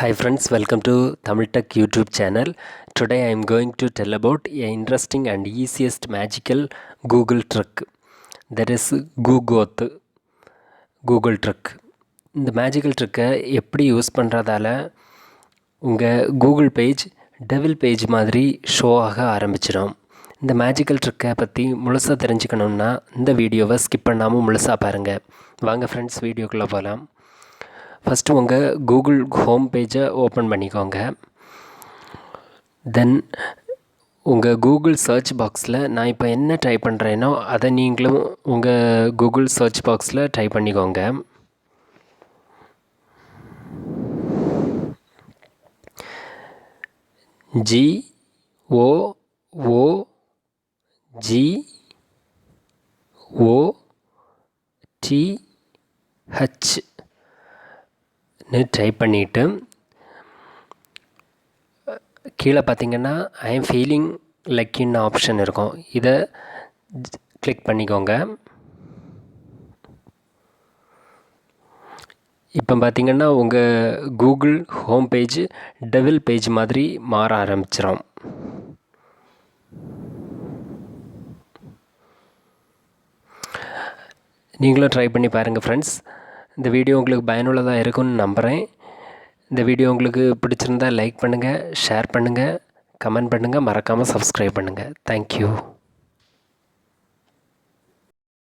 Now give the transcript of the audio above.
Hi friends, welcome to Tamil Tech YouTube channel. Today I am going to tell about a interesting and easiest magical Google trick. That is Googoth Google trick. இந்த magical ட்ரிக்கை எப்படி use பண்ணுறதால உங்கள் Google page devil page மாதிரி show ஆக ஆரம்பிச்சிடும். இந்த magical ட்ரிக்கை பற்றி முழுசாக தெரிஞ்சுக்கணுன்னா இந்த வீடியோவை ஸ்கிப் பண்ணாமல் முழுசாக பாருங்கள். வாங்க ஃப்ரெண்ட்ஸ், வீடியோக்குள்ளே போகலாம். ஃபஸ்ட்டு உங்கள் கூகுள் ஹோம் பேஜை ஓப்பன் பண்ணிக்கோங்க. தென் உங்கள் கூகுள் சர்ச் பாக்ஸில் நான் இப்போ என்ன டைப் பண்ணுறேனோ அதை நீங்களும் உங்கள் கூகுள் சர்ச் பாக்ஸில் டைப் பண்ணிக்கோங்க. GOOGOTH டைப் பண்ணிவிட்டு கீழே பார்த்தீங்கன்னா ஐ எம் ஃபீலிங் லக்கின்னு ஆப்ஷன் இருக்கும். இதை கிளிக் பண்ணிக்கோங்க. இப்போ பார்த்தீங்கன்னா உங்கள் Google home page devil page மாதிரி மாற ஆரம்பிச்சிடும். நீங்களும் ட்ரை பண்ணி பாருங்கள் ஃப்ரெண்ட்ஸ். இந்த வீடியோ உங்களுக்கு பயனுள்ளதாக இருக்கும்னு நம்புகிறேன். இந்த வீடியோ உங்களுக்கு பிடிச்சிருந்தால் லைக் பண்ணுங்கள், ஷேர் பண்ணுங்கள், கமெண்ட் பண்ணுங்கள், மறக்காமல் சப்ஸ்கிரைப் பண்ணுங்கள். தேங்க்யூ.